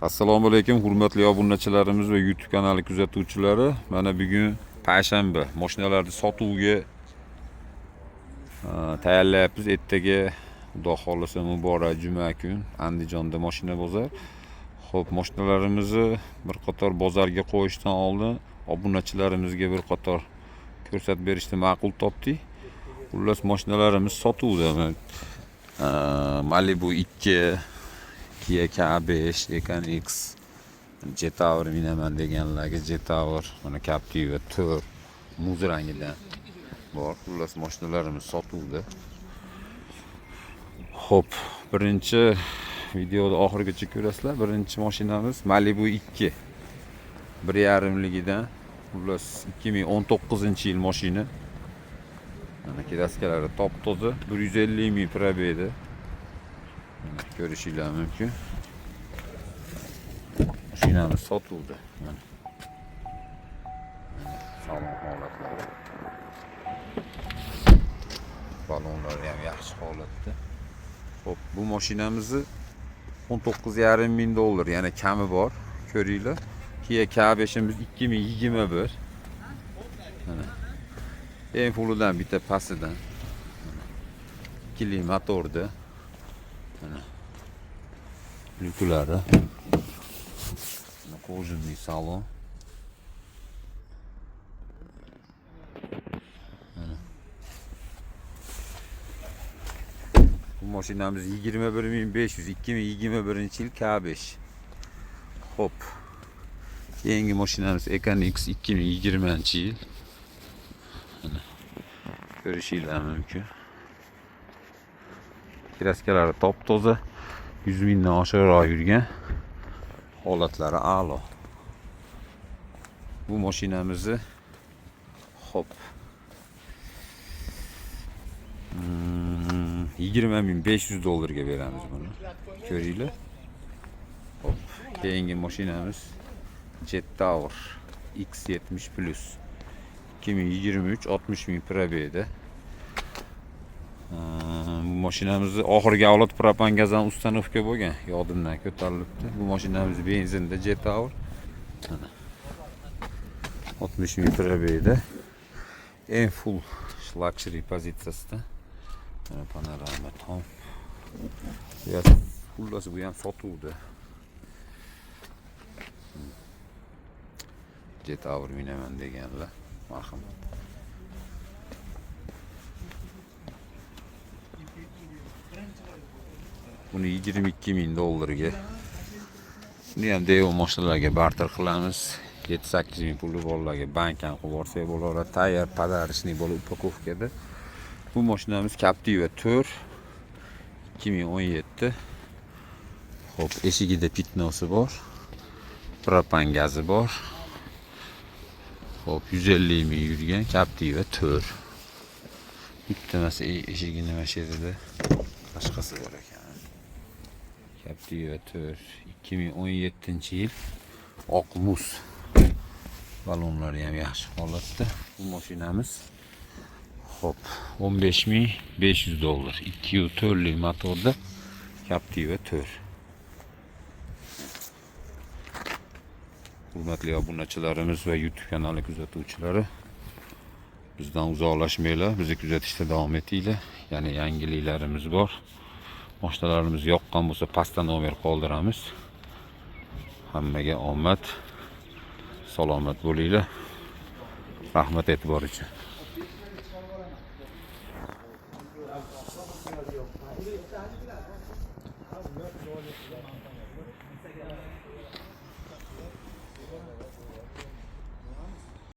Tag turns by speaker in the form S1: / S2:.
S1: Assalomu alaykum hurmatli obunachilarimiz va YouTube kanali kuzatuvchilari. Mana bugun payshanba. Mashinalarni sotuvga tayyorlayapmiz. Ertaga Xudo xolasa muborak juma kun Andijonda mashina bozor. Xo'p, mashinalarimizni bir qator bozorga qo'yishdan oldin obunachilarimizga bir qator ko'rsatib berishni ma'qul topdik. Xullas mashinalarimiz sotuvda. Malibu 2 Kia K5, Ekan X, Jetower minaman deganlarga Jetower, mana Captiva 4 muz rangidan bor. Xullas mashinalarimiz sotuvda. Xo'p, birinchi videoda oxirigacha ko'rasizlar. Birinchi mashinamiz Malibu 2 1.5ligidan. Xullas 2019-yil mashina. Mana kiraskalari top-toza, 150 ming probegda. Ko'rishinglar mumkin. Mashinamiz sotuvda. Mana salon holatlari. Balonlari ham yaxshi holatda. Xo'p, bu mashinamizni 19,5 ming dollar, ya'ni kami bor. Ko'ringlar. Kia K5'imiz 2021. Mana eng fulidan bitta pastidan. Ikili motorda. Mana lyuklari. Kojinli salon. Bu mashinamiz 21.500 2021-yil K5. Hop. Keyingi mashinamiz Ekan X 2020-yil. Mana ko'rishinglar mumkin. Kiraskalari top-toza, 100 mingdan oshiqroq yurgan. Holatlari a'lo. Bu mashinamizni hop 20.500 dollarga beramiz buni. Ko'ringlar. Hop, keyingi mashinamiz Jetower X70 Plus 2023 60 ming probegda. Bu mashinamizni oxirgi avlod propan gazdan ustanovka bo'lgan, yodimdan ko'tarilibdi. Bu mashinamiz benzinda Jetower. 60 ming probegda. En full luxury pozitsiyasida. Mana panorama tom. Xullas bu ham sotuvda. Jetower minaman deganlar. Marhamat. Buni 22 ming dollarga. Buni ham devo mashinalarga barter qilamiz. 7-8 ming puli borlarga bankdan qilib yuborsak bo'laveradi. Tayyor podarishni bo'lib upakovkada. Bu mashinamiz Captiva 4 2017. Xo'p, eshigida pitnosi bor. Propan gazi bor. Xo'p, 150 ming yurgan Captiva 4. Bittamasi eshigi nima sherida? Boshqasi bor ekan. Captiva 4 2017-yil oq muz. Balonlari ham yaxshi holatda. Bu mashinamiz hop 15.500 dollar. 2.4li motorda Captiva 4. Hurmatli obunachilarimiz va YouTube kanali kuzatuvchilari, bizdan uzoqlashmanglar, bizni kuzatishda davom etinglar. Ya'ni yangiliklarimiz bor. Mashinalarimiz yoqqan bo'lsa pastda nomer qoldiramiz. Hammaga omad, salomat bo'linglar. Rahmat e'tibor uchun.